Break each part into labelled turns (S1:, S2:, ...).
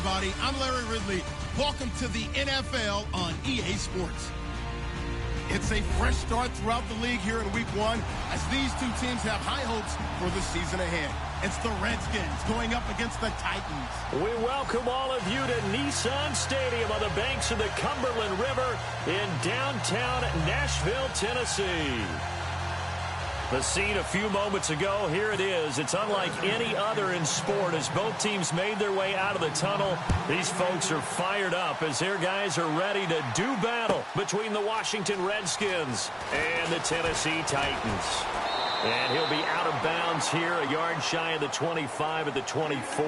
S1: everybody. I'm Larry Ridley. Welcome to the NFL on EA Sports. It's a fresh start throughout the league here in Week 1 as these two teams have high hopes for the season ahead. It's the Redskins going up against the Titans.
S2: We welcome all of you to Nissan Stadium on the banks of the Cumberland River in downtown Nashville, Tennessee. The scene a few moments ago, here it is. It's unlike any other in sport as both teams made their way out of the tunnel. These folks are fired up as their guys are ready to do battle between the Washington Redskins and the Tennessee Titans. And he'll be out of bounds here, a yard shy of the 25 at the 24.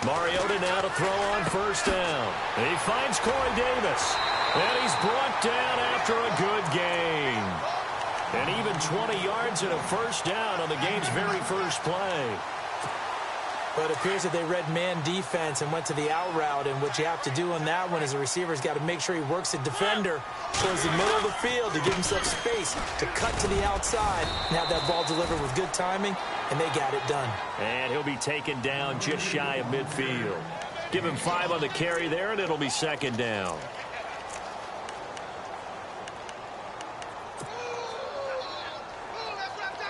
S2: Mariota now to throw on first down. He finds Corey Davis. And he's brought down after a good gain. And even 20 yards and a first down on the game's very first play.
S3: But it appears that they read man defense and went to the out route. And what you have to do on that one is the receiver's got to make sure he works the defender towards the middle of the field to give himself space to cut to the outside and have that ball delivered with good timing. And they got it done.
S2: And he'll be taken down just shy of midfield. Give him 5 on the carry there, and it'll be second down.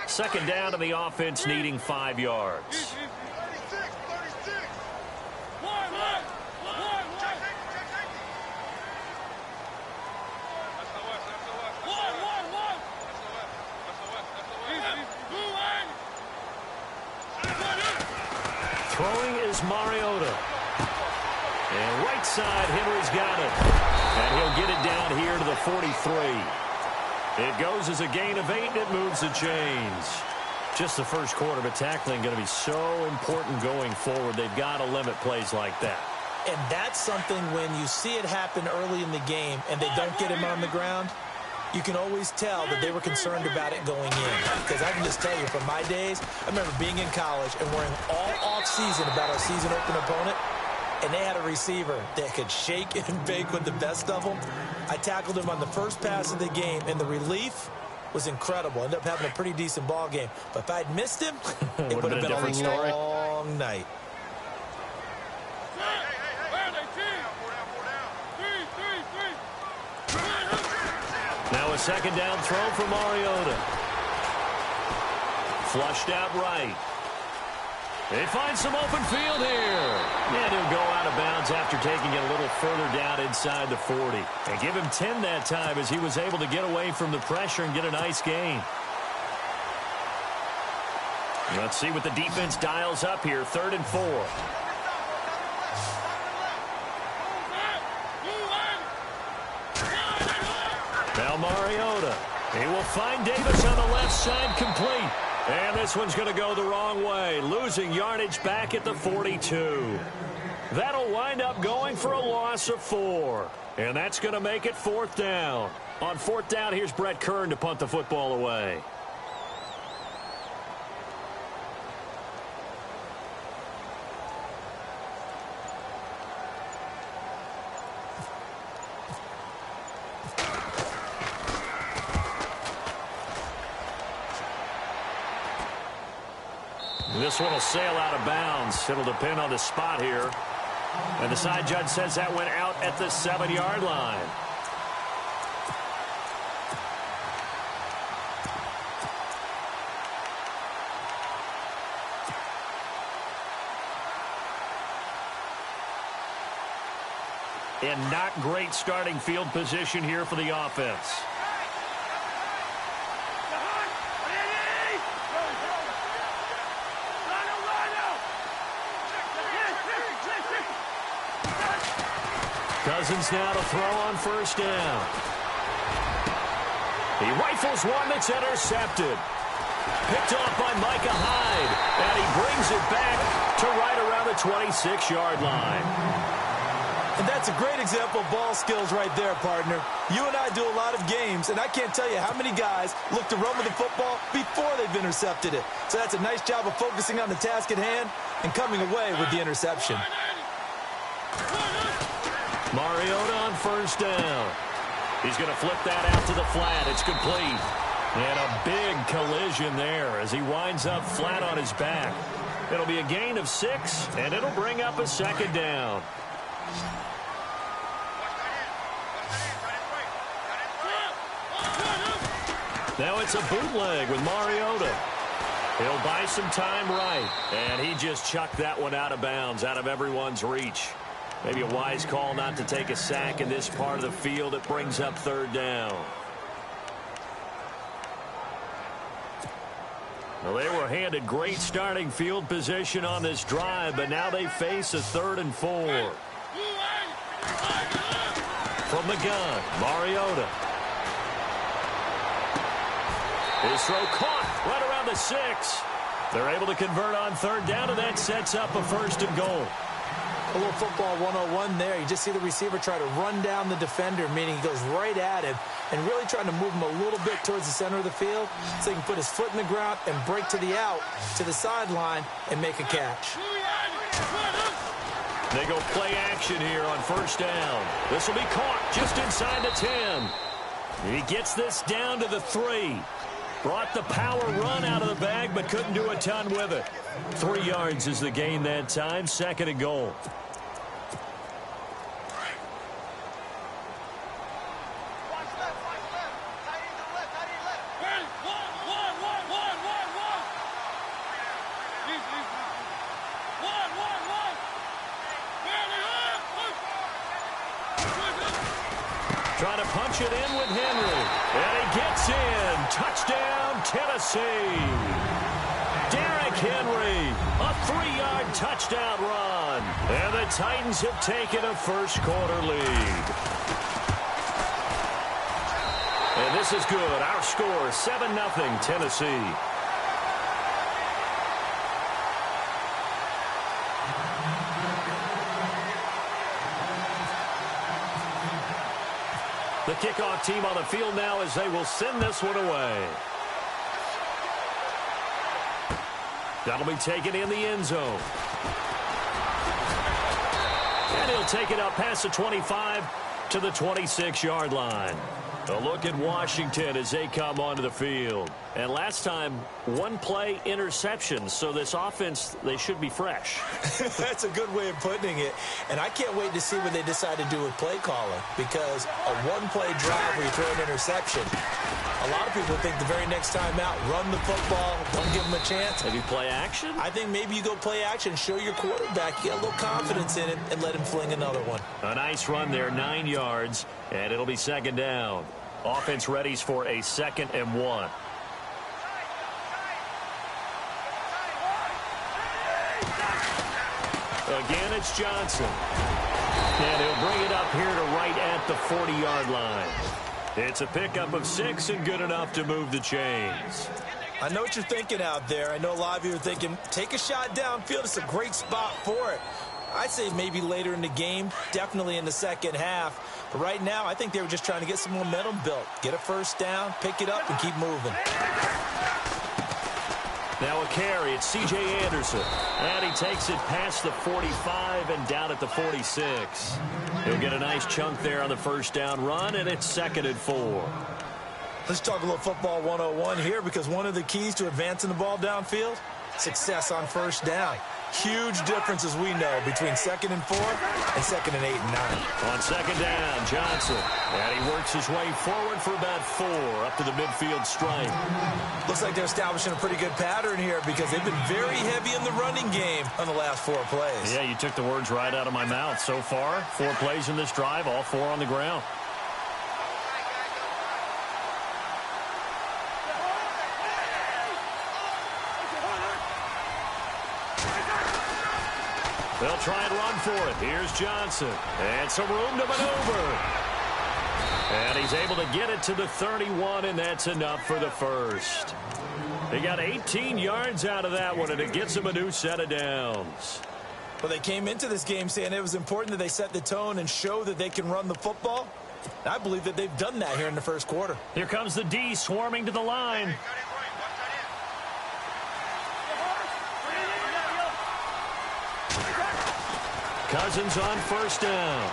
S2: Second down, and the offense needing 5 yards. Throwing is Mariota. And right side, Henry's got it. And he'll get it down here to the 43. It goes as a gain of 8, and it moves the chains. Just the first quarter, but tackling going to be so important going forward. They've got to limit plays like that.
S3: And that's something when you see it happen early in the game and they don't get him on the ground, you can always tell that they were concerned about it going in. Because I can just tell you, from my days, I remember being in college and worrying all off-season about our season-open opponent, and they had a receiver that could shake and bake with the best of them. I tackled him on the first pass of the game, and the relief was incredible. Ended up having a pretty decent ball game. But if I'd missed him, it would have been a long night.
S2: Now a second down throw for Mariota. Flushed out right. They find some open field here. And he'll go out of bounds after taking it a little further down inside the 40. And give him 10 that time as he was able to get away from the pressure and get a nice gain. Let's see what the defense dials up here. 3rd and 4. Now Mariota. He will find Davis on the left side, complete. And this one's going to go the wrong way, losing yardage back at the 42. That'll wind up going for a loss of 4. And that's going to make it 4th down. On 4th down, here's Brett Kern to punt the football away. This one will sail out of bounds. It'll depend on the spot here. And the side judge says that went out at the 7-yard line. And not great starting field position here for the offense. Cousins now to throw on first down. He rifles one that's intercepted. Picked off by Micah Hyde. And he brings it back to right around the 26-yard line.
S3: And that's a great example of ball skills right there, partner. You and I do a lot of games, and I can't tell you how many guys look to run with the football before they've intercepted it. So that's a nice job of focusing on the task at hand and coming away with the interception.
S2: Mariota on first down. He's going to flip that out to the flat. It's complete. And a big collision there as he winds up flat on his back. It'll be a gain of 6, and it'll bring up a second down. Now it's a bootleg with Mariota. He'll buy some time right, and he just chucked that one out of bounds, out of everyone's reach. Maybe a wise call not to take a sack in this part of the field. It brings up third down. Well, they were handed great starting field position on this drive, but now they face a 3rd and 4. From the gun, Mariota. His throw caught right around the 6. They're able to convert on third down, and that sets up a 1st and goal.
S3: A little football 101 there. You just see the receiver try to run down the defender, meaning he goes right at him and really trying to move him a little bit towards the center of the field so he can put his foot in the ground and break to the out, to the sideline, and make a catch.
S2: They go play action here on first down. This will be caught just inside the 10. He gets this down to the 3. Brought the power run out of the bag, but couldn't do a ton with it. 3 yards is the gain that time, 2nd and goal. Trying to punch it in with Henry. And he gets in. Touchdown, Tennessee. Derrick Henry, a 3-yard touchdown run. And the Titans have taken a first-quarter lead. And this is good. Our score, 7-0 Tennessee. The kickoff team on the field now as they will send this one away. That'll be taken in the end zone. And he'll take it up past the 25 to the 26-yard line. A look at Washington as they come onto the field. And last time, 1 play interception. So this offense, they should be fresh.
S3: That's a good way of putting it. And I can't wait to see what they decide to do with play calling. Because a 1-play drive where you throw an interception, a lot of people think the very next time out, run the football, don't give them a chance.
S2: Maybe play action?
S3: I think maybe you go play action, show your quarterback, get a little confidence in it, and let him fling another one.
S2: A nice run there, 9 yards, and it'll be 2nd down. Offense readies for a 2nd and 1. Again, it's Johnson. And he'll bring it up here to right at the 40-yard line. It's a pickup of 6 and good enough to move the chains.
S3: I know what you're thinking out there. I know a lot of you are thinking, take a shot downfield. It's a great spot for it. I'd say maybe later in the game, definitely in the second half. But right now, I think they were just trying to get some momentum built. Get a first down, pick it up, and keep moving.
S2: Now a carry. It's C.J. Anderson. And he takes it past the 45 and down at the 46. He'll get a nice chunk there on the first down run, and it's 2nd and 4.
S3: Let's talk a little football 101 here, because one of the keys to advancing the ball downfield, success on first down. Huge difference, as we know, between 2nd and 4 and 2nd and 8 and 9.
S2: On 2nd down, Johnson. And he works his way forward for about 4 up to the midfield stripe.
S3: Looks like they're establishing a pretty good pattern here, because they've been very heavy in the running game on the last 4 plays.
S2: Yeah, you took the words right out of my mouth. So far, 4 plays in this drive, all 4 on the ground. They'll try and run for it. Here's Johnson. And some room to maneuver. And he's able to get it to the 31, and that's enough for the first. They got 18 yards out of that one, and it gets them a new set of downs.
S3: Well, they came into this game saying it was important that they set the tone and show that they can run the football. I believe that they've done that here in the first quarter.
S2: Here comes the D swarming to the line. Cousins on first down.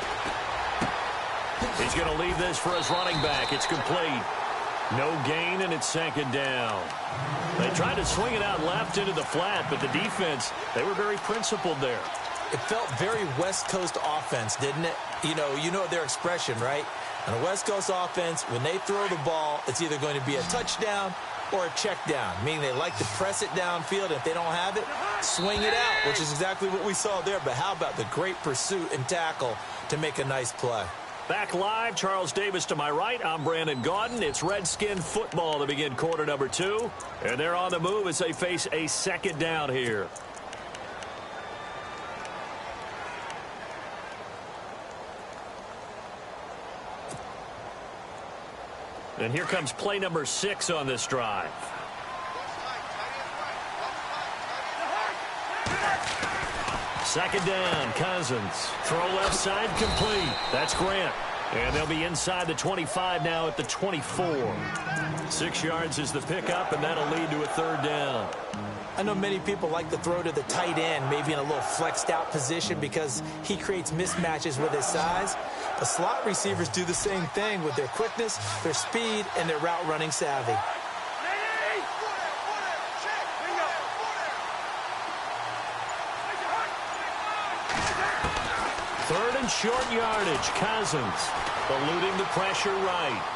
S2: He's going to leave this for his running back. It's complete. No gain, and it's second down. They tried to swing it out left into the flat, but the defense, they were very principled there.
S3: It felt very West Coast offense, didn't it? You know their expression, right? On a West Coast offense, when they throw the ball, it's either going to be a touchdown or a check down, meaning they like to press it downfield. If they don't have it, swing it out, which is exactly what we saw there. But how about the great pursuit and tackle to make a nice play?
S2: Back live, Charles Davis to my right. I'm Brandon Gaudin. It's Redskin football to begin quarter number 2. And they're on the move as they face a second down here. And here comes play number 6 on this drive. Second down, Cousins. Throw left side complete. That's Grant. And they'll be inside the 25 now at the 24. 6 yards is the pickup, and that'll lead to a third down.
S3: I know many people like to throw to the tight end, maybe in a little flexed out position because he creates mismatches with his size. The slot receivers do the same thing with their quickness, their speed, and their route running savvy.
S2: Third and short yardage. Cousins eluding the pressure right.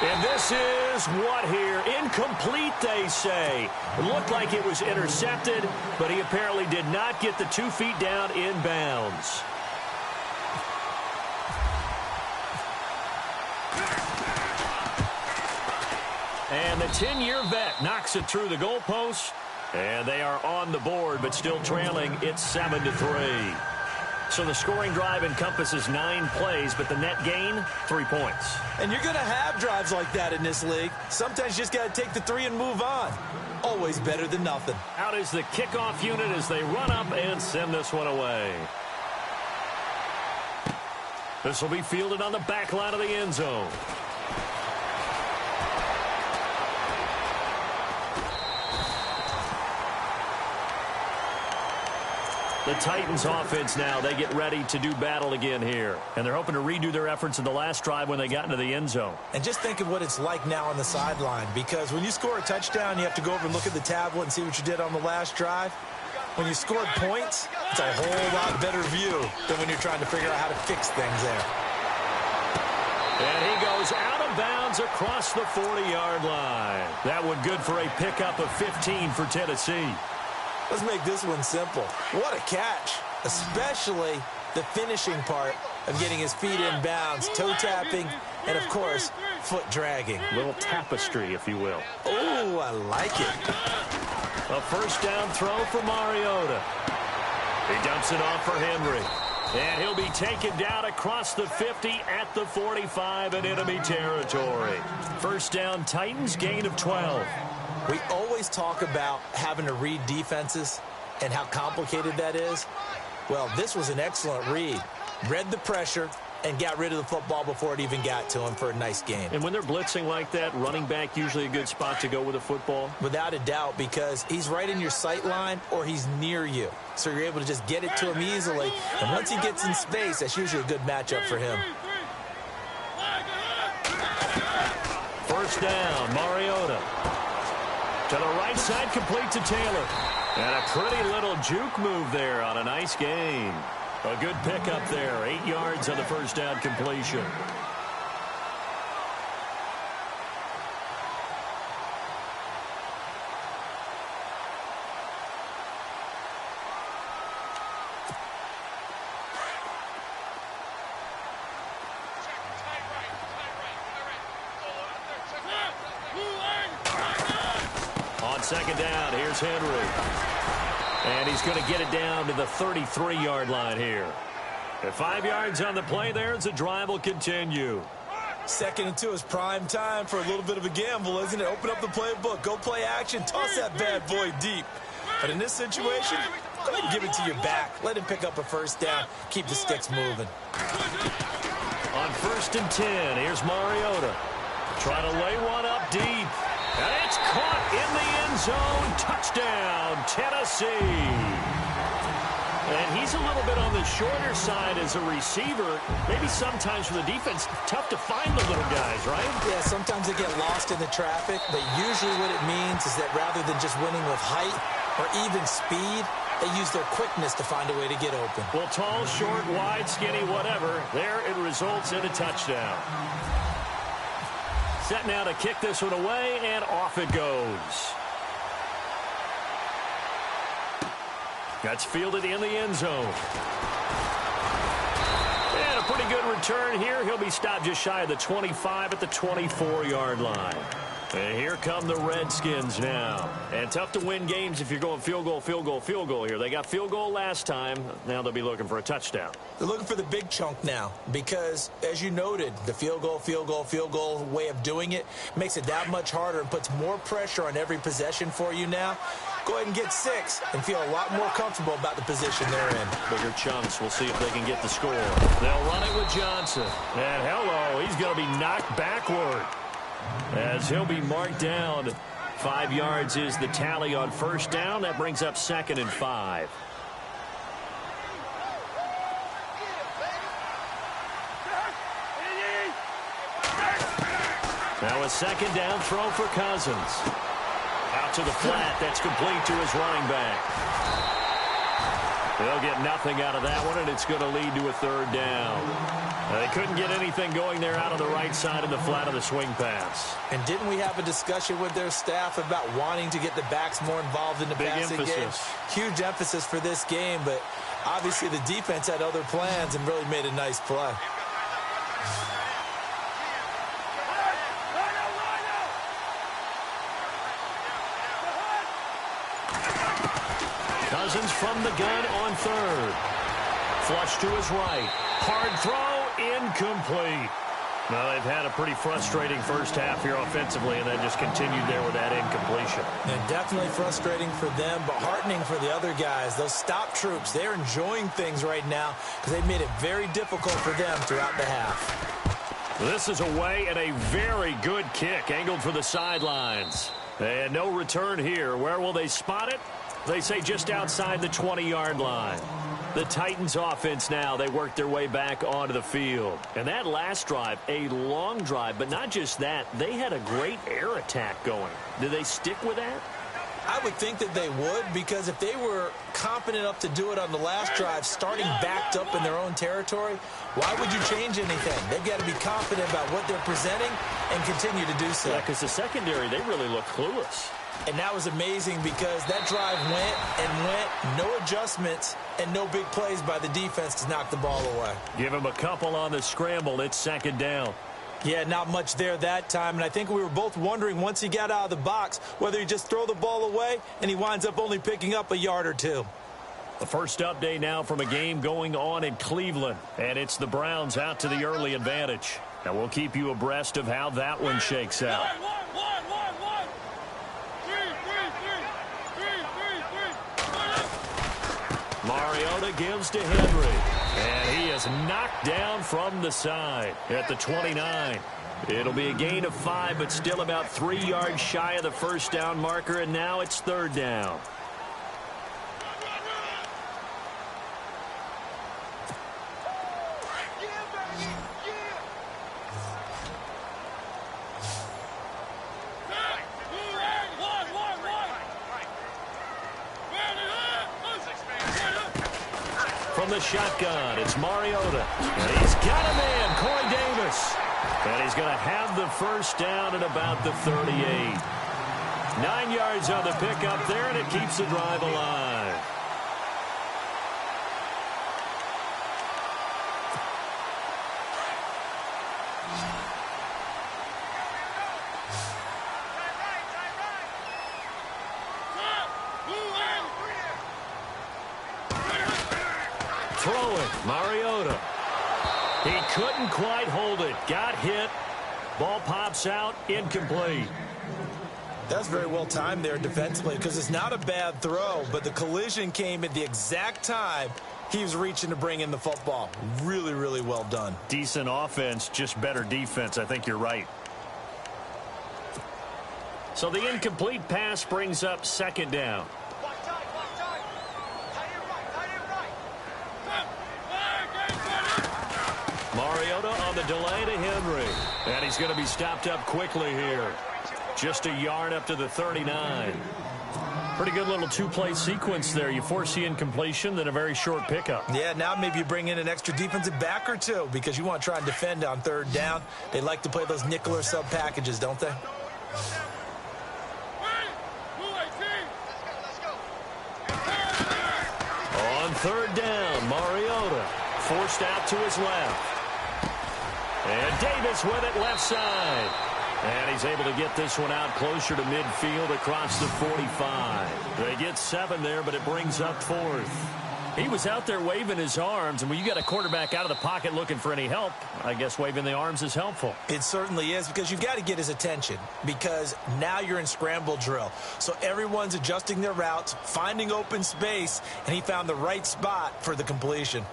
S2: And this is what here? Incomplete, they say. It looked like it was intercepted, but he apparently did not get the 2 feet down in bounds. And the 10-year vet knocks it through the goalpost. And they are on the board, but still trailing. It's 7-3. So the scoring drive encompasses 9 plays, but the net gain, 3 points.
S3: And you're going to have drives like that in this league. Sometimes you just got to take the 3 and move on. Always better than nothing.
S2: Out is the kickoff unit as they run up and send this one away. This will be fielded on the back line of the end zone. The Titans offense now, they get ready to do battle again here. And they're hoping to redo their efforts in the last drive when they got into the end zone.
S3: And just think of what it's like now on the sideline, because when you score a touchdown, you have to go over and look at the tablet and see what you did on the last drive. When you scored points, it's a whole lot better view than when you're trying to figure out how to fix things there.
S2: And he goes out of bounds across the 40-yard line. That one good for a pickup of 15 for Tennessee.
S3: Let's make this one simple. What a catch, especially the finishing part of getting his feet in bounds, toe tapping, and, of course, foot dragging.
S2: A little tapestry, if you will.
S3: Oh, I like it.
S2: A first down throw for Mariota. He dumps it off for Henry. And he'll be taken down across the 50 at the 45 in enemy territory. First down, Titans, gain of 12.
S3: We always talk about having to read defenses and how complicated that is. Well, this was an excellent read. Read the pressure and got rid of the football before it even got to him for a nice game.
S2: And when they're blitzing like that, running back usually a good spot to go with the football?
S3: Without a doubt, because he's right in your sight line or he's near you. So you're able to just get it to him easily. And once he gets in space, that's usually a good matchup for him.
S2: First down, Mariota. To the right side, complete to Taylor. And a pretty little juke move there on a nice gain. A good pickup there. 8 yards on the first down completion. On second down, here's Henry. And he's going to get it down to the 33-yard line here. At 5 yards on the play there, as the drive will continue.
S3: 2nd and 2 is prime time for a little bit of a gamble, isn't it? Open up the playbook, go play action, toss that bad boy deep. But in this situation, Go ahead and give it to your back. Let him pick up a first down. Keep the sticks moving.
S2: On 1st and 10, here's Mariota. Trying to lay one up deep. And it's caught in the end zone. Touchdown, Tennessee. And he's a little bit on the shorter side as a receiver. Maybe sometimes for the defense, tough to find the little guys, right?
S3: Yeah, sometimes they get lost in the traffic, but usually what it means is that rather than just winning with height or even speed, they use their quickness to find a way to get open.
S2: Well, tall, short, wide, skinny, whatever, there it results in a touchdown. Set now to kick this one away, and off it goes. That's fielded in the end zone. And a pretty good return here. He'll be stopped just shy of the 25 at the 24-yard line. And here come the Redskins now. And tough to win games if you're going field goal, field goal, field goal here. They got field goal last time. Now they'll be looking for a touchdown.
S3: They're looking for the big chunk now because, as you noted, the field goal, field goal, field goal way of doing it makes it that much harder and puts more pressure on every possession for you now. Go ahead and get 6 and feel a lot more comfortable about the position they're in.
S2: Bigger chunks. We'll see if they can get the score. They'll run it with Johnson. And hello, he's going to be knocked backward as he'll be marked down. 5 yards is the tally on first down. That brings up 2nd and 5. Now a 2nd down throw for Cousins. Out to the flat. That's complete to his running back. They'll get nothing out of that one, and it's going to lead to a 3rd down. They couldn't get anything going there out on the right side of the flat of the swing pass.
S3: And didn't we have a discussion with their staff about wanting to get the backs more involved in the passing game? Huge emphasis for this game, but obviously the defense had other plans and really made a nice play.
S2: Cousins from the gun on 3rd. Flush to his right. Hard throw, incomplete. Well, they've had a pretty frustrating first half here offensively, and then just continued there with that incompletion.
S3: And definitely frustrating for them, but heartening for the other guys. Those stop troops, they're enjoying things right now because they've made it very difficult for them throughout the half.
S2: This is away and a very good kick, angled for the sidelines. And no return here. Where will they spot it? They say just outside the 20-yard line. The Titans offense now, they work their way back onto the field. And that last drive, a long drive, but not just that. They had a great air attack going. Do they stick with that?
S3: I would think that they would, because if they were confident enough to do it on the last drive, starting backed up in their own territory, why would you change anything? They've got to be confident about what they're presenting and continue to do so.
S2: Yeah, because the secondary, they really look clueless.
S3: And that was amazing because that drive went and went, no adjustments, and no big plays by the defense to knock the ball away.
S2: Give him a couple on the scramble. It's 2nd down.
S3: Yeah, not much there that time, and I think we were both wondering once he got out of the box whether he just throw the ball away and he winds up only picking up a yard or 2.
S2: The first update now from a game going on in Cleveland, and it's the Browns out to the early advantage. And we'll keep you abreast of how that one shakes out. Mariota gives to Henry, and he is knocked down from the side at the 29. It'll be a gain of 5, but still about 3 yards shy of the first down marker, and now it's 3rd down. From the shotgun, it's Mariota. And he's got a man, Corey Davis. And he's going to have the first down at about the 38. 9 yards on the pickup there, and it keeps the drive alive. Throwing, Mariota. He couldn't quite hold it. Got hit. Ball pops out, incomplete.
S3: That's very well timed there defensively because it's not a bad throw, but the collision came at the exact time he was reaching to bring in the football. Really, really well done.
S2: Decent offense, just better defense. I think you're right. So the incomplete pass brings up second down. Mariota on the delay to Henry. And he's going to be stopped up quickly here. Just a yard up to the 39. Pretty good little two-play sequence there. You force the incompletion, then a very short pickup.
S3: Yeah, now maybe you bring in an extra defensive back or two because you want to try and defend on third down. They like to play those nickel or sub packages, don't they?
S2: On third down, Mariota forced out to his left. And Davis with it left side. And he's able to get this one out closer to midfield across the 45. They get 7 there, but it brings up 4th. He was out there waving his arms, and when you got a quarterback out of the pocket looking for any help, I guess waving the arms is helpful.
S3: It certainly is because you've got to get his attention because now you're in scramble drill. So everyone's adjusting their routes, finding open space, and he found the right spot for the completion.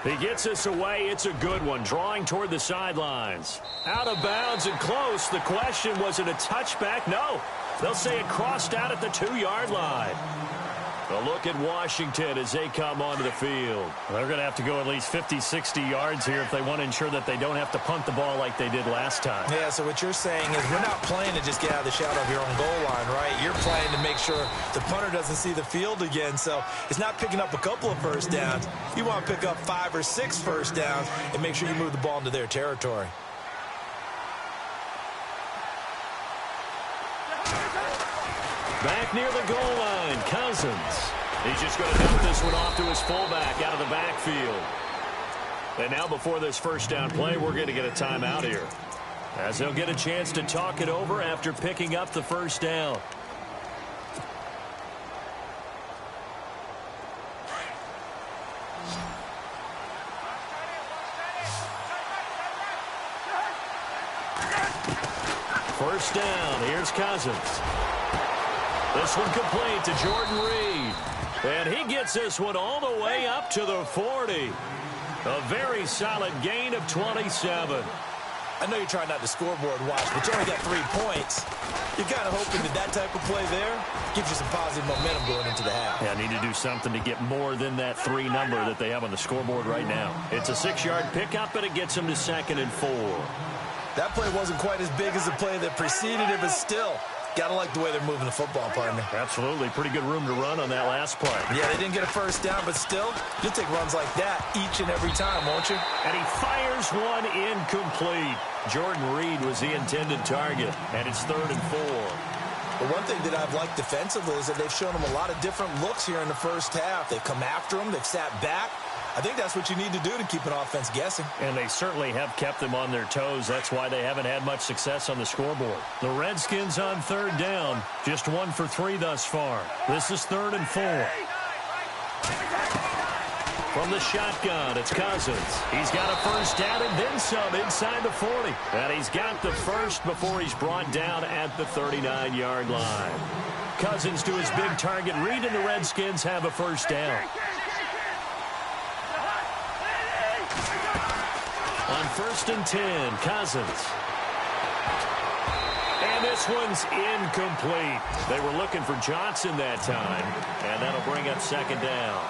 S2: He gets us away. It's a good one. Drawing toward the sidelines. Out of bounds and close. The question, was it a touchback? No. They'll say it crossed out at the 2-yard line. A look at Washington as they come onto the field. They're going to have to go at least 50, 60 yards here if they want to ensure that they don't have to punt the ball like they did last time.
S3: Yeah, so what you're saying is we're not playing to just get out of the shadow of your own goal line, right? You're playing to make sure the punter doesn't see the field again. So it's not picking up a couple of first downs. You want to pick up 5 or 6 first downs and make sure you move the ball into their territory.
S2: Back near the goal line, Cousins. He's just going to dump this one off to his fullback out of the backfield. And now before this first down play, we're going to get a timeout here, as they'll get a chance to talk it over after picking up the first down. First down, here's Cousins. This one complete to Jordan Reed. And he gets this one all the way up to the 40. A very solid gain of 27.
S3: I know you're trying not to scoreboard watch, but you only got 3 points. You're kind of hoping that type of play there gives you some positive momentum going into the half.
S2: Yeah, need to do something to get more than that 3 number that they have on the scoreboard right now. It's a 6-yard pickup, but it gets them to 2nd and 4.
S3: That play wasn't quite as big as the play that preceded it, but still, gotta like the way they're moving the football, partner.
S2: Absolutely. Pretty good room to run on that last play.
S3: Yeah, they didn't get a first down, but still, you'll take runs like that each and every time, won't you?
S2: And he fires one incomplete. Jordan Reed was the intended target, and it's 3rd and 4.
S3: But one thing that I've liked defensively is that they've shown them a lot of different looks here in the first half. They've come after them. They've sat back. I think that's what you need to do to keep an offense guessing.
S2: And they certainly have kept them on their toes. That's why they haven't had much success on the scoreboard. The Redskins on 3rd down. Just 1 for 3 thus far. This is 3rd and 4. From the shotgun, it's Cousins. He's got a first down and then some inside the 40. And he's got the first before he's brought down at the 39-yard line. Cousins to his big target. Reed and the Redskins have a first down. On 1st and 10, Cousins. And this one's incomplete. They were looking for Johnson that time, and that'll bring up 2nd down.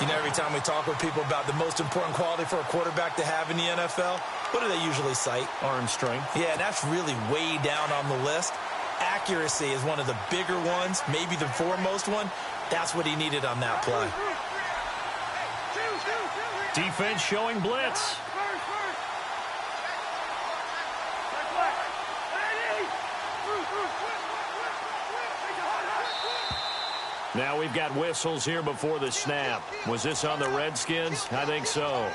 S3: You know, every time we talk with people about the most important quality for a quarterback to have in the NFL, what do they usually cite?
S2: Arm strength.
S3: Yeah, and that's really way down on the list. Accuracy is one of the bigger ones, maybe the foremost one. That's what he needed on that play.
S2: Defense showing blitz. Now we've got whistles here before the snap. Was this on the Redskins? I think so.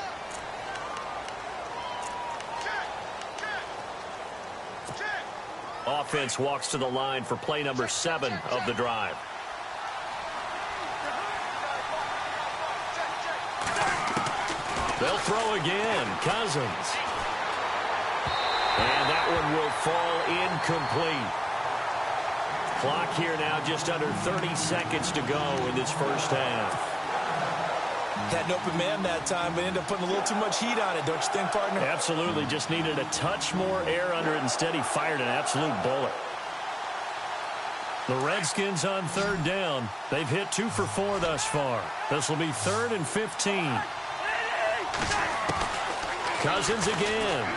S2: Offense walks to the line for play number 7 of the drive. They'll throw again. Cousins. And that one will fall incomplete. Clock here now just under 30 seconds to go in this first half.
S3: Had an open man that time, but ended up putting a little too much heat on it, don't you think, partner?
S2: Absolutely. Just needed a touch more air under it. Instead, he fired an absolute bullet. The Redskins on third down. They've hit 2 for 4 thus far. This will be 3rd and 15. Cousins again.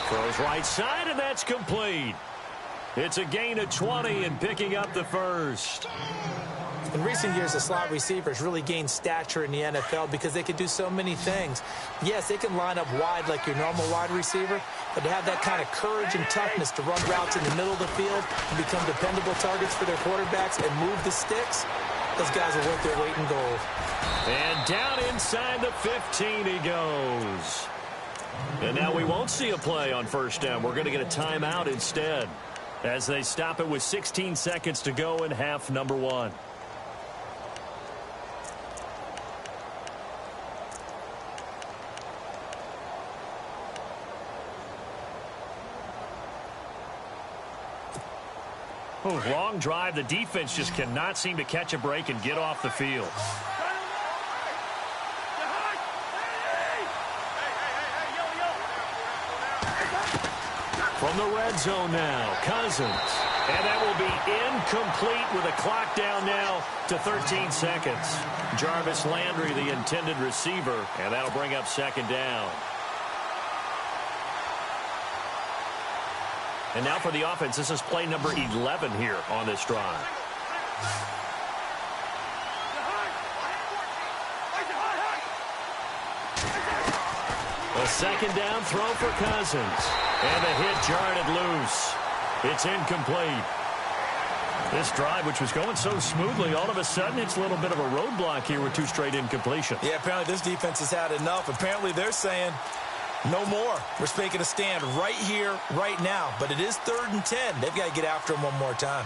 S2: Throws right side, and that's complete. It's a gain of 20 and picking up the first.
S3: In recent years, the slot receivers really gained stature in the NFL because they can do so many things. Yes, they can line up wide like your normal wide receiver, but to have that kind of courage and toughness to run routes in the middle of the field and become dependable targets for their quarterbacks and move the sticks, those guys are worth their weight in gold.
S2: And down inside the 15 he goes. And now we won't see a play on first down. We're going to get a timeout instead as they stop it with 16 seconds to go in half number 1. Oh, long drive. The defense just cannot seem to catch a break and get off the field. From the red zone now, Cousins. And that will be incomplete with a clock down now to 13 seconds. Jarvis Landry, the intended receiver, and that'll bring up second down. And now for the offense, this is play number 11 here on this drive. A second down throw for Cousins. And the hit jarred loose. It's incomplete. This drive, which was going so smoothly, all of a sudden it's a little bit of a roadblock here with 2 straight incompletions.
S3: Yeah, apparently this defense has had enough. Apparently they're saying no more. We're making a stand right here, right now. But it is 3rd and 10. They've got to get after him one more time.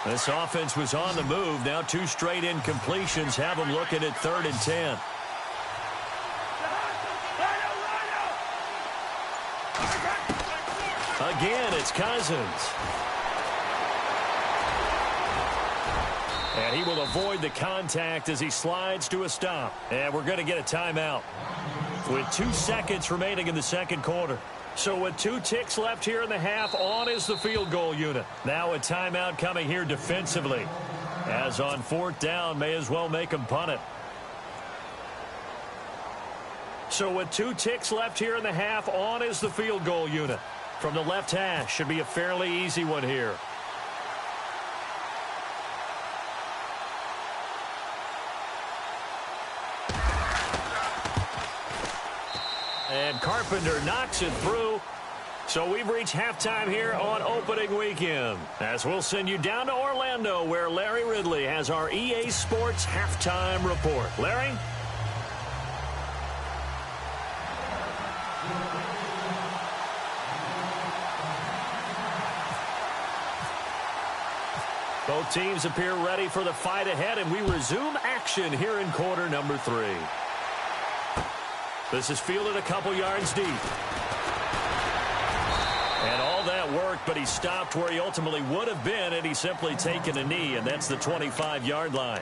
S2: This offense was on the move. Now 2 straight incompletions have them looking at 3rd and 10. Again, it's Cousins. And he will avoid the contact as he slides to a stop. And we're going to get a timeout with 2 seconds remaining in the second quarter. So with 2 ticks left here in the half, on is the field goal unit. Now a timeout coming here defensively. As on 4th down, may as well make them punt it. So with 2 ticks left here in the half, on is the field goal unit. From the left hash, should be a fairly easy one here. And Carpenter knocks it through. So we've reached halftime here on opening weekend. As we'll send you down to Orlando, where Larry Ridley has our EA Sports halftime report. Larry? Both teams appear ready for the fight ahead, and we resume action here in quarter number 3. This is fielded a couple yards deep. And all that worked, but he stopped where he ultimately would have been had he simply taken a knee, and that's the 25-yard line.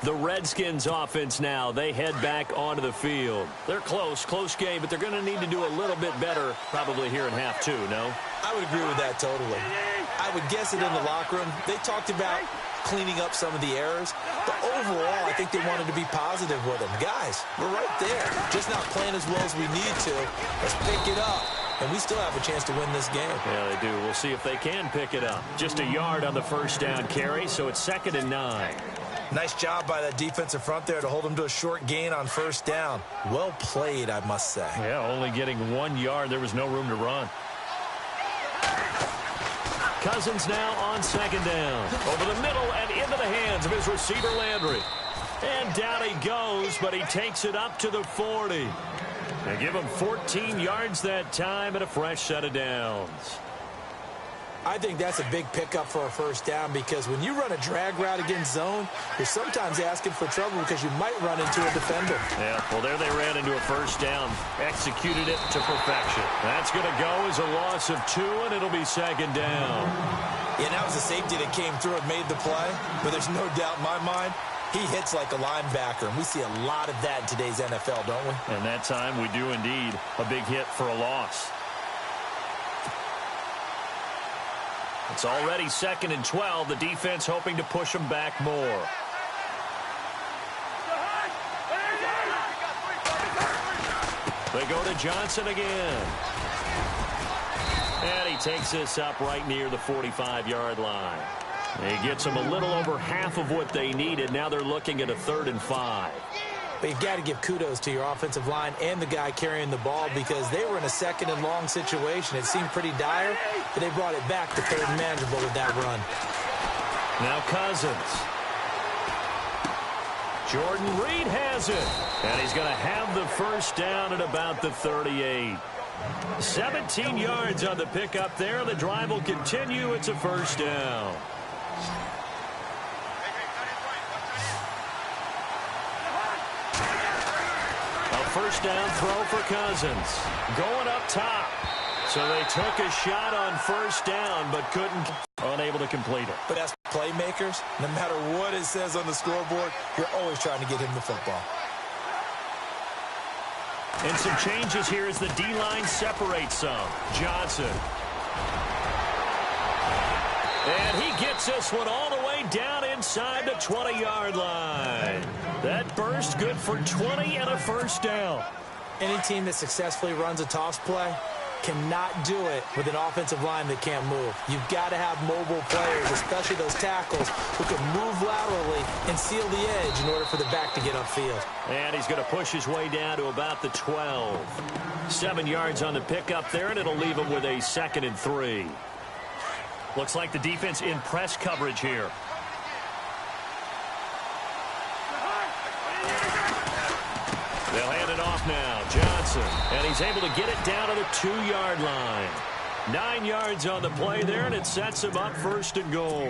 S2: The Redskins offense now, they head back onto the field. They're close game, but they're going to need to do a little bit better probably here in half 2, no?
S3: I would agree with that totally. I would guess it in the locker room. They talked about cleaning up some of the errors, but overall, I think they wanted to be positive with them. Guys, we're right there. Just not playing as well as we need to. Let's pick it up, and we still have a chance to win this game.
S2: Yeah, they do. We'll see if they can pick it up. Just a yard on the first down carry, so it's 2nd and 9.
S3: Nice job by that defensive front there to hold them to a short gain on first down. Well played, I must say.
S2: Yeah, only getting 1 yard. There was no room to run. Cousins now on 2nd down. Over the middle and into the hands of his receiver, Landry. And down he goes, but he takes it up to the 40. They give him 14 yards that time and a fresh set of downs.
S3: I think that's a big pickup for a first down because when you run a drag route against zone, you're sometimes asking for trouble because you might run into a defender.
S2: Yeah, well, there they ran into a first down. Executed it to perfection. That's going to go as a loss of 2, and it'll be second down.
S3: Yeah, that was a safety that came through and made the play, but there's no doubt in my mind he hits like a linebacker, and we see a lot of that in today's NFL, don't we?
S2: And that time we do indeed. A big hit for a loss. It's already 2nd and 12. The defense hoping to push them back more. They go to Johnson again. And he takes this up right near the 45-yard line. He gets them a little over half of what they needed. Now they're looking at a 3rd and 5.
S3: But you've got to give kudos to your offensive line and the guy carrying the ball because they were in a 2nd and long situation. It seemed pretty dire, but they brought it back to 3rd and manageable with that run.
S2: Now Cousins. Jordan Reed has it. And he's going to have the first down at about the 38. 17 yards on the pickup there. The drive will continue. It's a first down. First down throw for Cousins. Going up top. So they took a shot on first down, but unable to complete it.
S3: But as playmakers, no matter what it says on the scoreboard, you're always trying to get him the football.
S2: And some changes here as the D-line separates some. Johnson. And he gets this one all the way down inside the 20-yard line. That burst good for 20 and a first down.
S3: Any team that successfully runs a toss play cannot do it with an offensive line that can't move. You've got to have mobile players, especially those tackles, who can move laterally and seal the edge in order for the back to get upfield.
S2: And he's going to push his way down to about the 12. 7 yards on the pickup there, and it'll leave him with a 2nd and 3. Looks like the defense in press coverage here. They'll hand it off now. Johnson. And he's able to get it down to the 2-yard line. 9 yards on the play there, and it sets him up 1st and goal.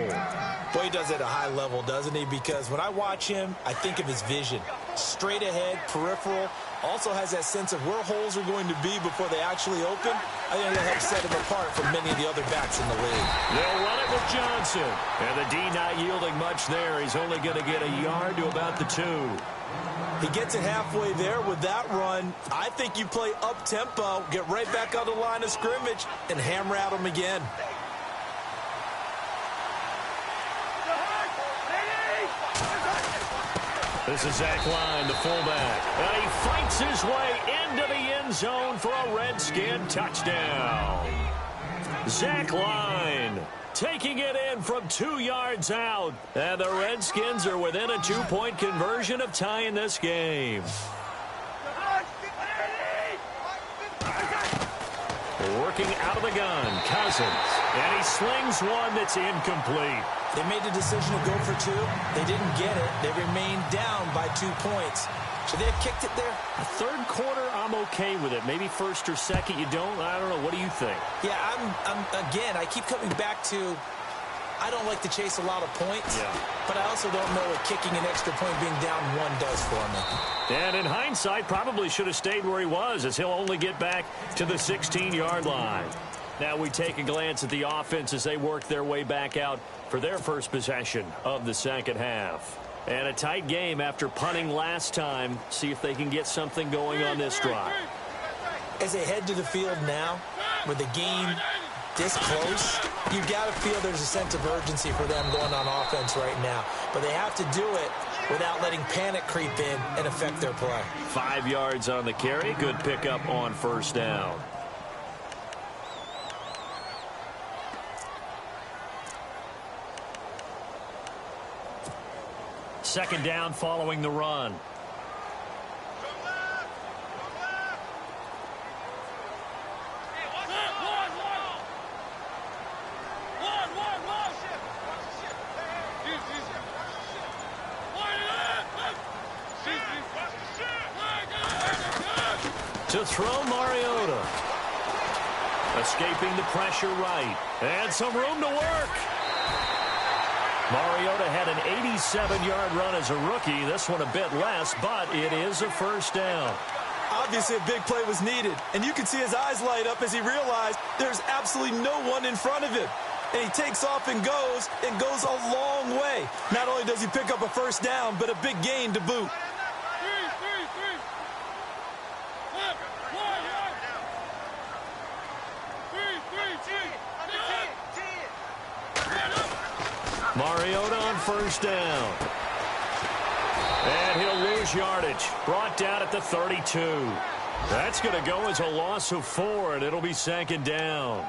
S3: Boy, he does it at a high level, doesn't he? Because when I watch him, I think of his vision. Straight ahead, peripheral. Also has that sense of where holes are going to be before they actually open. I think that helps set him apart from many of the other backs in the league.
S2: They'll run it with Johnson. And the D not yielding much there. He's only going to get a yard to about the 2.
S3: He gets it halfway there with that run. I think you play up-tempo, get right back on the line of scrimmage, and hammer at him again.
S2: This is Zach Line, the fullback. And he fights his way into the end zone for a Redskin touchdown. Zach Line taking it in from 2 yards out. And the Redskins are within a 2-point conversion of tying this game. Working out of the gun, Cousins. And he slings one that's incomplete.
S3: They made the decision to go for 2. They didn't get it. They remained down by 2 points. Should they have kicked it there?
S2: The 3rd quarter, I'm okay with it. Maybe 1st or 2nd, you don't. I don't know. What do you think?
S3: Yeah, again, I keep coming back to I don't like to chase a lot of points, but I also don't know what kicking an extra point being down 1 does for me.
S2: And in hindsight, probably should have stayed where he was, as he'll only get back to the 16-yard line. Now we take a glance at the offense as they work their way back out for their first possession of the second half. And a tight game after punting last time. See if they can get something going on this drive.
S3: As they head to the field now, with the game this close, you've got to feel there's a sense of urgency for them going on offense right now. But they have to do it without letting panic creep in and affect their play.
S2: 5 yards on the carry. Good pickup on first down. Second down following the run. To throw Mariota. Escaping the pressure right. And some room to work. Mariota had an 87-yard run as a rookie. This one a bit less, but it is a first down.
S3: Obviously, a big play was needed, and you can see his eyes light up as he realized there's absolutely no one in front of him. And he takes off and goes a long way. Not only does he pick up a first down, but a big gain to boot.
S2: Mariota on first down. And he'll lose yardage. Brought down at the 32. That's going to go as a loss of 4, and it'll be second down.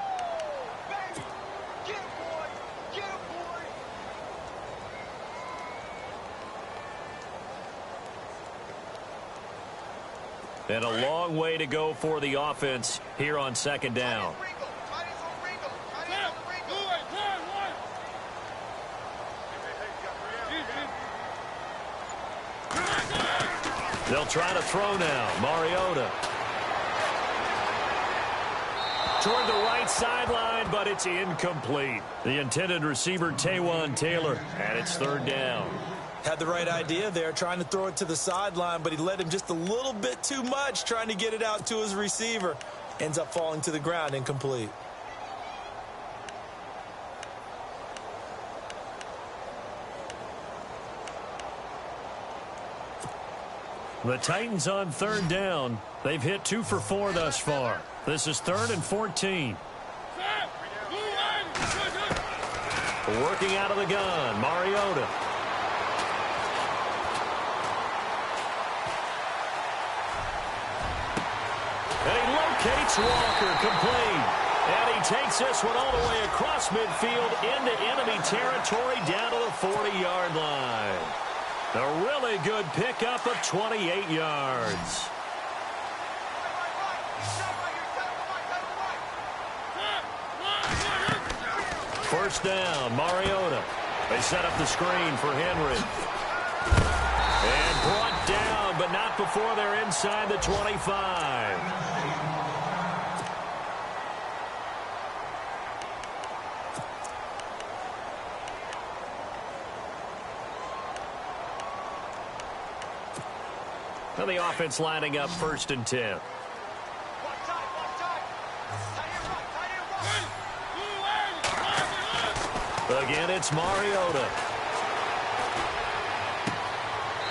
S2: And a long way to go for the offense here on second down. They'll try to throw now. Mariota. Toward the right sideline, but it's incomplete. The intended receiver, Taywan Taylor, and it's third down.
S3: Had the right idea there, trying to throw it to the sideline, but he led him just a little bit too much, trying to get it out to his receiver. Ends up falling to the ground, incomplete.
S2: The Titans on third down. They've hit 2 for 4 thus far. This is 3rd and 14. Working out of the gun, Mariota. And he locates Walker, complete. And he takes this one all the way across midfield into enemy territory down to the 40-yard line. A really good pickup of 28 yards. First down, Mariota. They set up the screen for Henry. And brought down, but not before they're inside the 25. Now the offense lining up 1st and 10. Again, it's Mariota.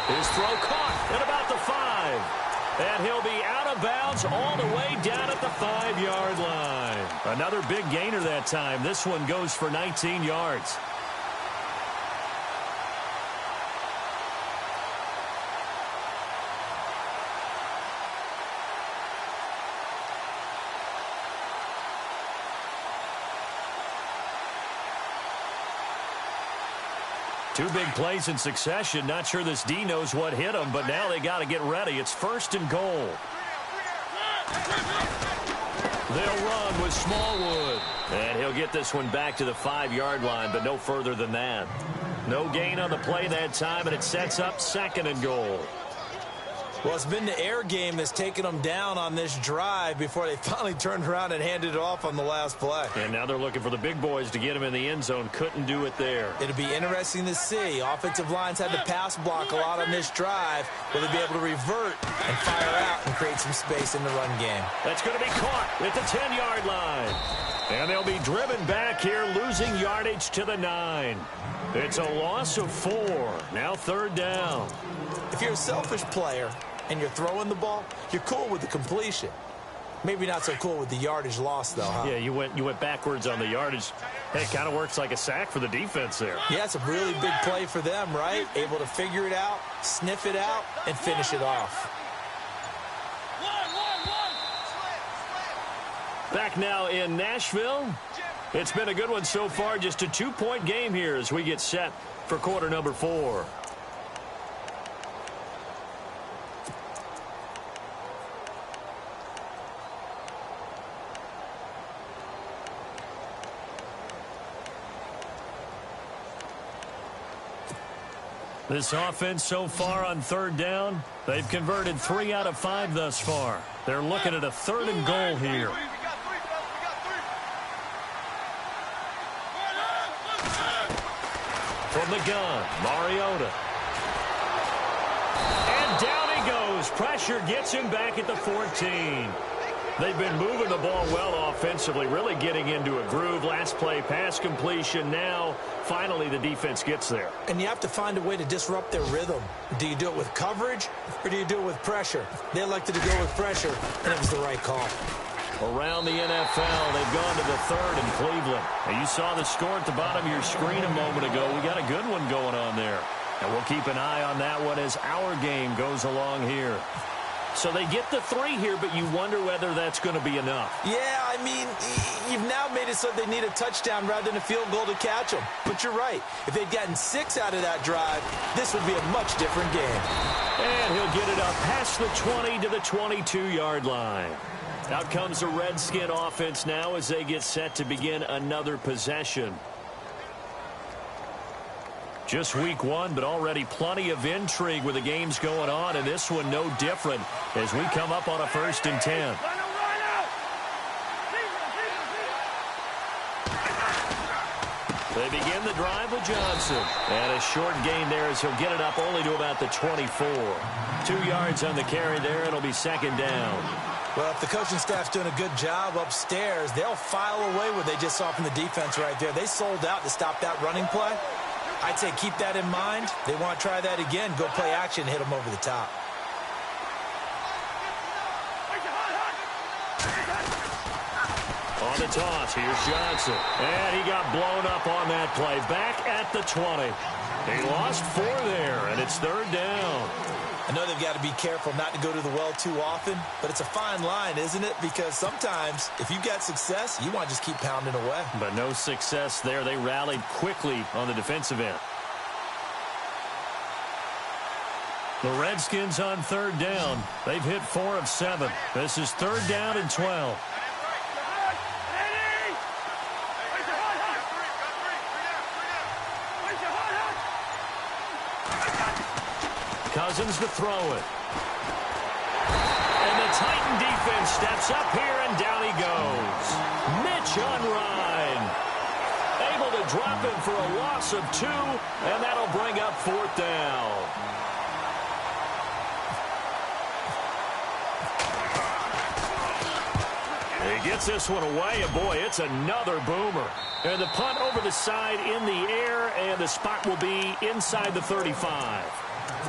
S2: His throw caught at about the 5. And he'll be out of bounds all the way down at the 5-yard line. Another big gainer that time. This one goes for 19 yards. Two big plays in succession. Not sure this D knows what hit him, but now they got to get ready. It's 1st and goal. They'll run with Smallwood. And he'll get this one back to the 5-yard line, but no further than that. No gain on the play that time, and it sets up 2nd and goal.
S3: Well, it's been the air game that's taken them down on this drive before they finally turned around and handed it off on the last play.
S2: And now they're looking for the big boys to get him in the end zone. Couldn't do it there.
S3: It'll be interesting to see. Offensive lines had to pass block a lot on this drive. Will they be able to revert and fire out and create some space in the run game?
S2: That's going to be caught at the 10-yard line. And they'll be driven back here, losing yardage to the 9. It's a loss of 4. Now 3rd down.
S3: If you're a selfish player and you're throwing the ball, you're cool with the completion. Maybe not so cool with the yardage loss, though, huh?
S2: Yeah, you went backwards on the yardage. Hey, it kind of works like a sack for the defense there.
S3: Yeah, it's a really big play for them, right? Able to figure it out, sniff it out, and finish it off.
S2: Back now in Nashville. It's been a good one so far. Just a 2-point game here as we get set for quarter number 4. This offense so far on 3rd down, they've converted 3 out of 5 thus far. They're looking at a 3rd and goal here. From the gun, Mariota. And down he goes. Pressure gets him back at the 14. They've been moving the ball well offensively, really getting into a groove. Last play, pass completion. Now, finally, the defense gets there.
S3: And you have to find a way to disrupt their rhythm. Do you do it with coverage, or do you do it with pressure? They elected to go with pressure, and it was the right call.
S2: Around the NFL, they've gone to the third in Cleveland. And you saw the score at the bottom of your screen a moment ago. We got a good one going on there. And we'll keep an eye on that one as our game goes along here. So they get the 3 here, but you wonder whether that's going to be enough.
S3: Yeah, I mean, you've now made it so they need a touchdown rather than a field goal to catch them. But you're right. If they'd gotten 6 out of that drive, this would be a much different game.
S2: And he'll get it up past the 20 to the 22-yard line. Out comes the Redskin offense now as they get set to begin another possession. Just week 1, but already plenty of intrigue with the games going on, and this one no different as we come up on a 1st and 10. They begin the drive with Johnson. And a short gain there as he'll get it up only to about the 24. 2 yards on the carry there. It'll be 2nd down.
S3: Well, if the coaching staff's doing a good job upstairs, they'll file away what they just saw from the defense right there. They sold out to stop that running play. I'd say keep that in mind. They want to try that again. Go play action, hit them over the top.
S2: On the toss, here's Johnson. And he got blown up on that play. Back at the 20. He lost 4 there, and it's 3rd down.
S3: I know they've got to be careful not to go to the well too often, but it's a fine line, isn't it? Because sometimes, if you've got success, you want to just keep pounding away.
S2: But no success there. They rallied quickly on the defensive end. The Redskins on 3rd down. They've hit 4 of 7. This is 3rd down and 12. Cousins to throw it. And the Titan defense steps up here, and down he goes. Mitch on Ryan. Able to drop him for a loss of 2, and that'll bring up 4th down. He gets this one away, and boy, it's another boomer. And the punt over the side in the air, and the spot will be inside the 35.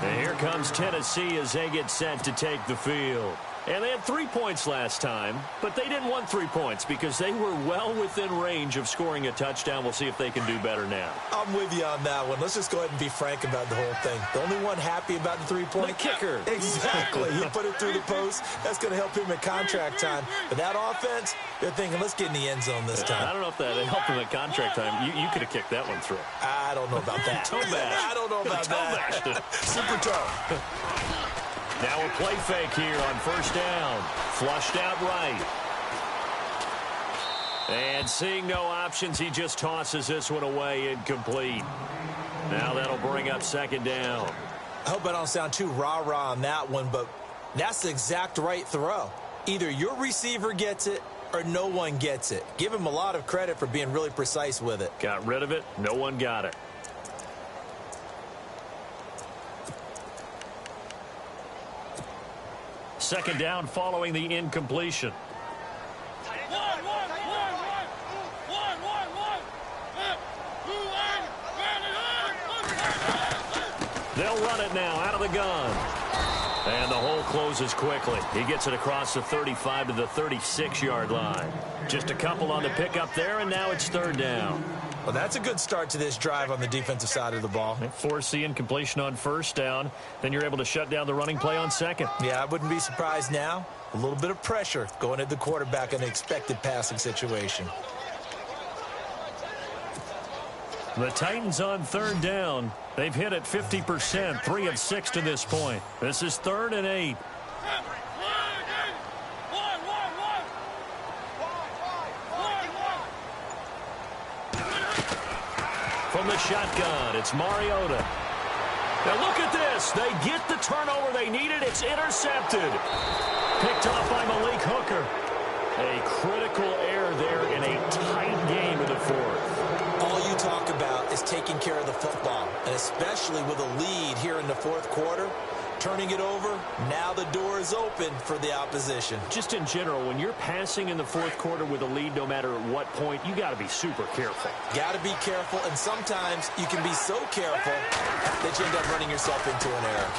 S2: And here comes Tennessee as they get set to take the field. And they had 3 points last time, but they didn't want 3 points because they were well within range of scoring a touchdown. We'll see if they can do better now.
S3: I'm with you on that one. Let's just go ahead and be frank about the whole thing. The only one happy about the 3-point?
S2: The kicker.
S3: Exactly. He put it through the post. That's going to help him at contract time. But that offense, they're thinking, let's get in the end zone this time.
S2: I don't know if that helped him at contract time. You could have kicked that one through.
S3: I don't know about that.
S2: Toe bash.
S3: I don't know about that. Super toe.
S2: Now a play fake here on 1st down. Flushed out right. And seeing no options, he just tosses this one away incomplete. Now that'll bring up 2nd down.
S3: I hope I don't sound too rah-rah on that one, but that's the exact right throw. Either your receiver gets it or no one gets it. Give him a lot of credit for being really precise with it.
S2: Got rid of it. No one got it. Second down following the incompletion. They'll run it now out of the gun. And the hole closes quickly. He gets it across the 35 to the 36-yard line. Just a couple on the pickup there, and now it's 3rd down.
S3: Well, that's a good start to this drive on the defensive side of the ball.
S2: They force the incompletion on 1st down. Then you're able to shut down the running play on 2nd.
S3: Yeah, I wouldn't be surprised now. A little bit of pressure going at the quarterback in an expected passing situation.
S2: The Titans on 3rd down. They've hit it 50%, 3 of 6 to this point. This is 3rd and 8. From the shotgun, it's Mariota. Now look at this. They get the turnover they needed. It's intercepted. Picked off by Malik Hooker. A critical error there in a tight game in the 4th.
S3: All you talk about is taking taking care of the football, and especially with a lead here in the fourth quarter, turning it over, now the door is open for the opposition.
S2: Just in general, when you're passing in the fourth quarter with a lead, no matter at what point, you got to be super careful.
S3: Got to be careful, and sometimes you can be so careful that you end up running yourself into an error.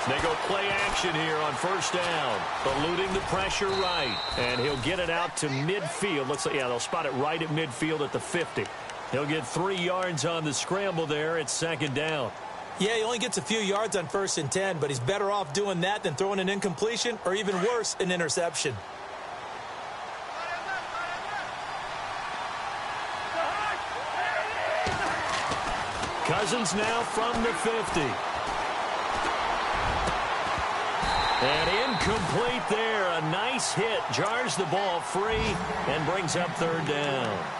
S2: They go play action here on first down, eluding the pressure right, and he'll get it out to midfield. Looks like, yeah, they'll spot it right at midfield at the 50. He'll get 3 yards on the scramble there at second down.
S3: Yeah, he only gets a few yards on 1st and 10, but he's better off doing that than throwing an incompletion or even worse, an interception.
S2: Cousins now from the 50. And incomplete there. A nice hit. Jars the ball free and brings up third down.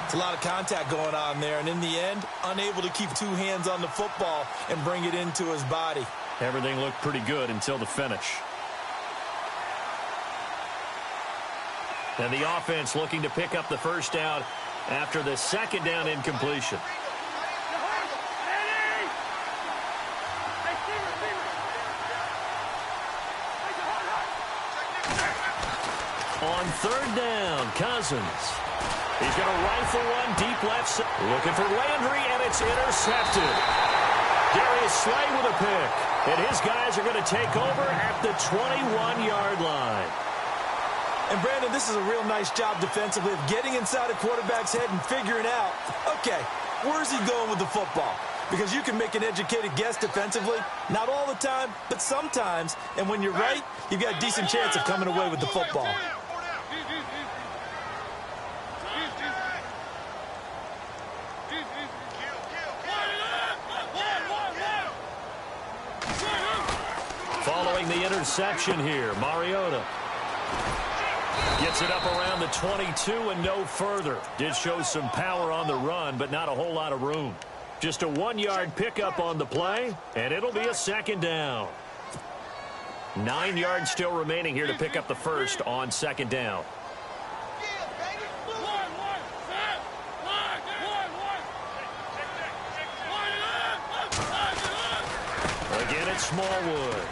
S3: It's a lot of contact going on there, and in the end, unable to keep 2 hands on the football and bring it into his body.
S2: Everything looked pretty good until the finish. And the offense looking to pick up the first down after the second down incompletion. On third down, Cousins. He's going to rifle one deep left side. Looking for Landry, and it's intercepted. Darius Slay with a pick. And his guys are going to take over at the 21-yard line.
S3: And, Brandon, this is a real nice job defensively of getting inside a quarterback's head and figuring out, okay, where's he going with the football? Because you can make an educated guess defensively. Not all the time, but sometimes. And when you're right, you've got a decent chance of coming away with the football.
S2: Following the interception here, Mariota gets it up around the 22 and no further. Did show some power on the run, but not a whole lot of room. Just a 1-yard pickup on the play, and it'll be a second down. 9 yards still remaining here to pick up the first on second down. Again, it's Smallwood.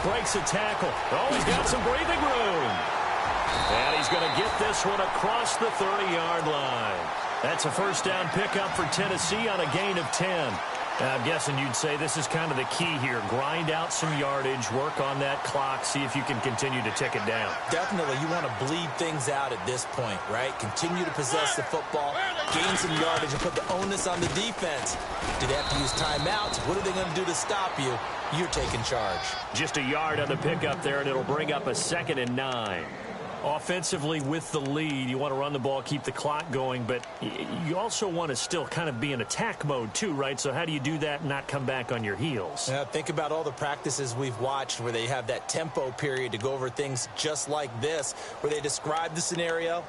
S2: Breaks a tackle. Oh, he's got some breathing room. And he's going to get this one across the 30-yard line. That's a first down pickup for Tennessee on a gain of 10. I'm guessing you'd say this is kind of the key here. Grind out some yardage, work on that clock, see if you can continue to tick it down.
S3: Definitely. You want to bleed things out at this point, right? Continue to possess the football, gain some yardage, and put the onus on the defense. Do they have to use timeouts? What are they going to do to stop you? You're taking charge.
S2: Just a yard on the pickup there, and it'll bring up a 2nd and 9. Offensively with the lead, you want to run the ball, keep the clock going, but you also want to still kind of be in attack mode too, right? So how do you do that and not come back on your heels?
S3: Yeah, think about all the practices we've watched where they have that tempo period to go over things just like this, where they describe the scenario,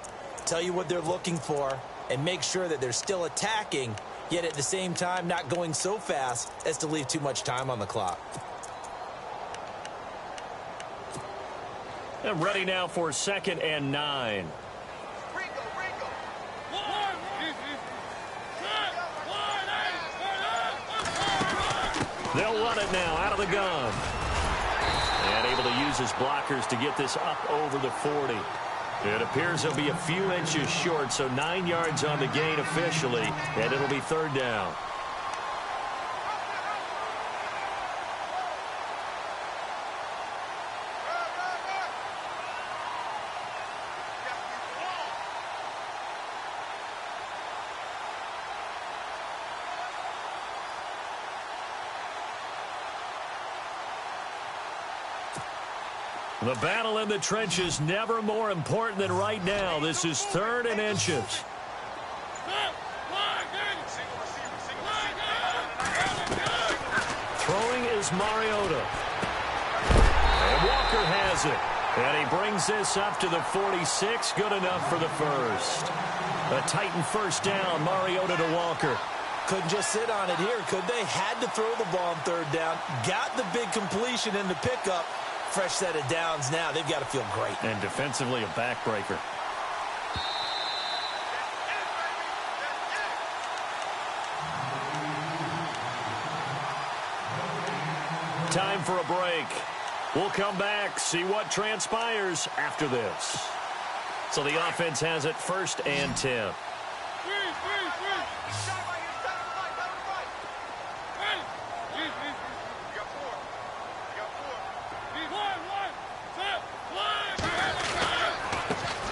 S3: tell you what they're looking for, and make sure that they're still attacking, yet at the same time not going so fast as to leave too much time on the clock.
S2: And ready now for 2nd and 9. They'll run it now out of the gun. And able to use his blockers to get this up over the 40. It appears he'll be a few inches short, so 9 yards on the gain officially, and it'll be third down. The battle in the trenches never more important than right now. This is 3rd and inches. Throwing is Mariota. And Walker has it. And he brings this up to the 46. Good enough for the first. A Titan first down. Mariota to Walker.
S3: Couldn't just sit on it here, could they? Had to throw the ball on 3rd down. Got the big completion in the pickup. Fresh set of downs now. They've got to feel great.
S2: And defensively, a backbreaker. Time for a break. We'll come back, see what transpires after this. So the offense has it 1st and 10.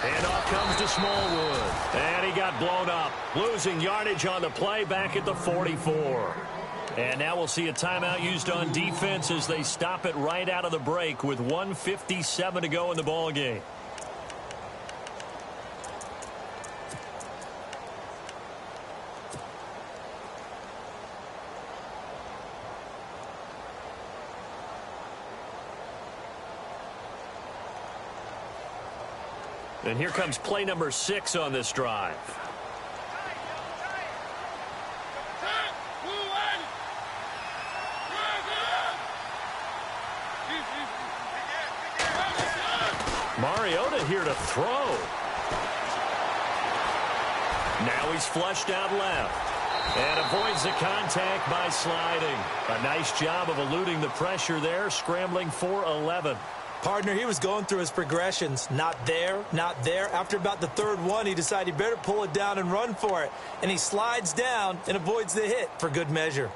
S2: And off comes to Smallwood. And he got blown up. Losing yardage on the play back at the 44. And now we'll see a timeout used on defense as they stop it right out of the break with 1:57 to go in the ball game. And here comes play number 6 on this drive. Mariota here to throw. Now he's flushed out left. And avoids the contact by sliding. A nice job of eluding the pressure there, scrambling for 11.
S3: Partner, he was going through his progressions. Not there, not there. After about the 3rd one, he decided he better pull it down and run for it. And he slides down and avoids the hit for good measure.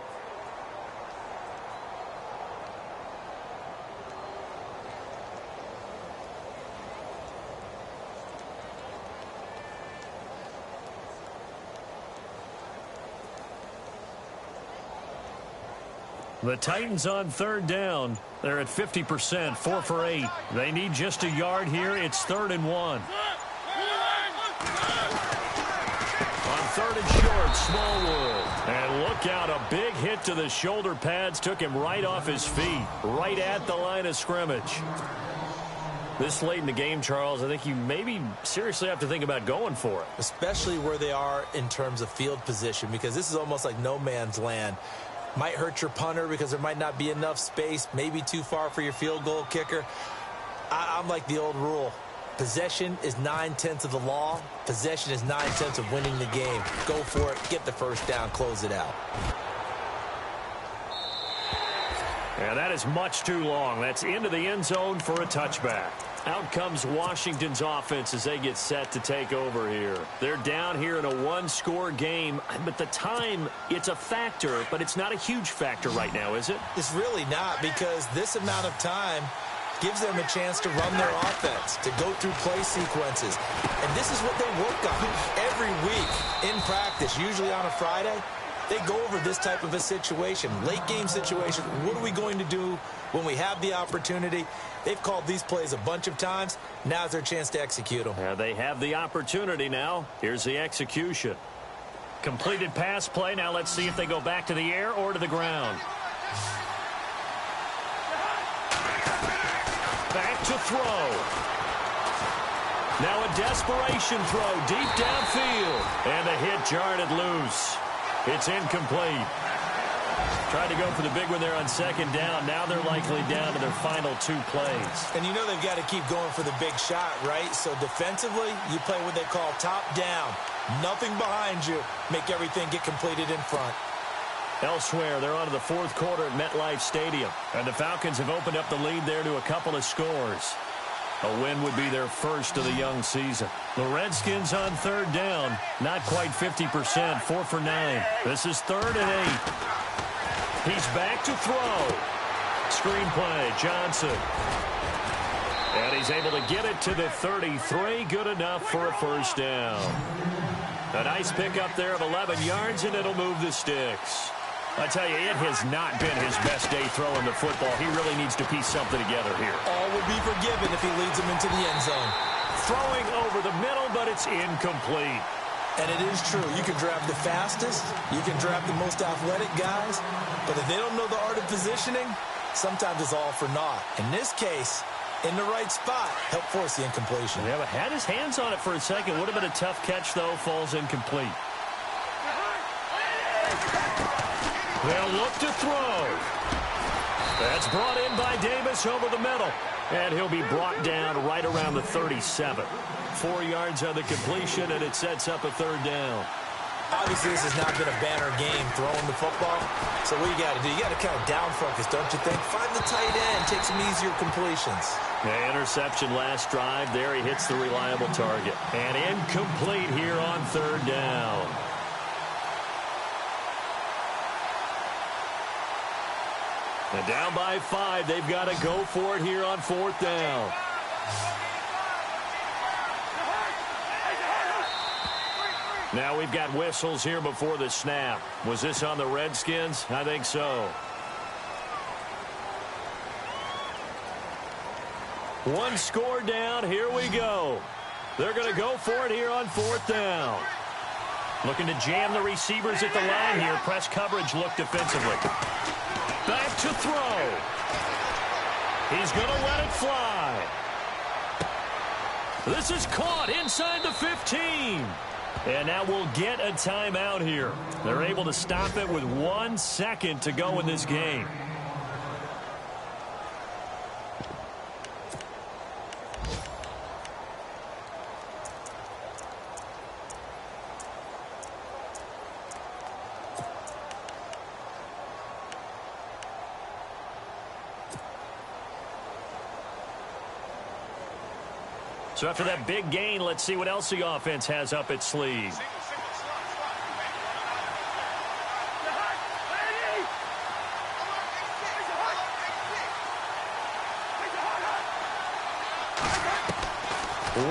S2: The Titans on 3rd down. They're at 50%, 4 for 8. They need just a yard here. It's 3rd and 1. On 3rd and short, Smallwood. And look out, a big hit to the shoulder pads took him right off his feet, right at the line of scrimmage. This late in the game, Charles, I think you maybe seriously have to think about going for it.
S3: Especially where they are in terms of field position, because this is almost like no man's land. Might hurt your punter because there might not be enough space, maybe too far for your field goal kicker. I'm like the old rule. Possession is 9/10 of the law. Possession is 9/10 of winning the game. Go for it, get the first down, close it out.
S2: And that is much too long. That's into the end zone for a touchback. Out comes Washington's offense as they get set to take over here. They're down here in a 1-score game, but the time, it's a factor, but it's not a huge factor right now, is it?
S3: It's really not, because this amount of time gives them a chance to run their offense, to go through play sequences. And this is what they work on every week in practice, usually on a Friday. They go over this type of a situation, late game situation. What are we going to do when we have the opportunity? They've called these plays a bunch of times. Now's their chance to execute them.
S2: Yeah, they have the opportunity now. Here's the execution. Completed pass play. Now let's see if they go back to the air or to the ground. Back to throw. Now a desperation throw deep downfield. And the hit jarred it loose. It's incomplete. Tried to go for the big one there on 2nd down. Now they're likely down to their final 2 plays.
S3: And you know they've got to keep going for the big shot, right? So defensively, you play what they call top down. Nothing behind you. Make everything get completed in front.
S2: Elsewhere, they're on to the 4th quarter at MetLife Stadium. And the Falcons have opened up the lead there to a couple of scores. A win would be their first of the young season. The Redskins on 3rd down. Not quite 50%, 4 for 9. This is 3rd and 8. He's back to throw. Screen play, Johnson. And he's able to get it to the 33. Good enough for a first down. A nice pickup there of 11 yards, and it'll move the sticks. I tell you, it has not been his best day throwing the football. He really needs to piece something together here.
S3: All will be forgiven if he leads them into the end zone.
S2: Throwing over the middle, but it's incomplete.
S3: And it is true. You can draft the fastest. You can draft the most athletic guys. But if they don't know the art of positioning, sometimes it's all for naught. In this case, in the right spot, helped force the incompletion.
S2: Yeah, but had his hands on it for a second. Would have been a tough catch, though. Falls incomplete. They'll look to throw. That's brought in by Davis over the middle. And he'll be brought down right around the 37. 4 yards on the completion, and it sets up a 3rd down.
S3: Obviously, this has not been a banner game throwing the football. So what you got to do, you got to kind of down focus, don't you think? Find the tight end, take some easier completions.
S2: Yeah, interception last drive. There he hits the reliable target. And incomplete here on third down. And down by 5. They've got to go for it here on fourth down. Now we've got whistles here before the snap. Was this on the Redskins? I think so. One score down. Here we go. They're going to go for it here on fourth down. Looking to jam the receivers at the line here. Press coverage look defensively. Back to throw. He's going to let it fly. This is caught inside the 15. And now we'll get a timeout here. They're able to stop it with 1 second to go in this game. So after that big gain, let's see what else the offense has up its sleeve.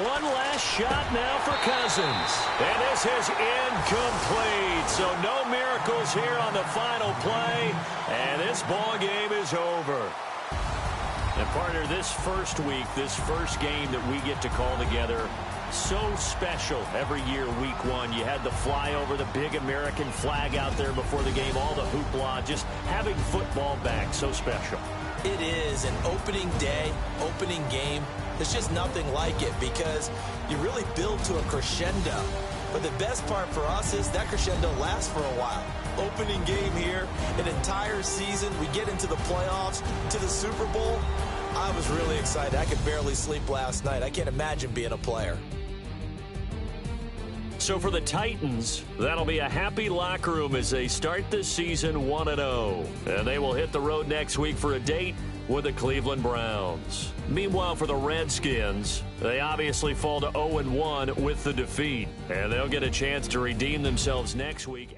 S2: One last shot now for Cousins. And this is incomplete. So no miracles here on the final play. And this ball game is over. And partner, this first week, this first game that we get to call together, so special every year, week 1. You had the flyover, the big American flag out there before the game, all the hoopla, just having football back, so special.
S3: It is an opening day, opening game. There's just nothing like it because you really build to a crescendo. But the best part for us is that crescendo lasts for a while. Opening game here, an entire season. We get into the playoffs, to the Super Bowl. I was really excited. I could barely sleep last night. I can't imagine being a player.
S2: So for the Titans, that'll be a happy locker room as they start this season 1-0. And they will hit the road next week for a date with the Cleveland Browns. Meanwhile, for the Redskins, they obviously fall to 0-1 with the defeat. And they'll get a chance to redeem themselves next week.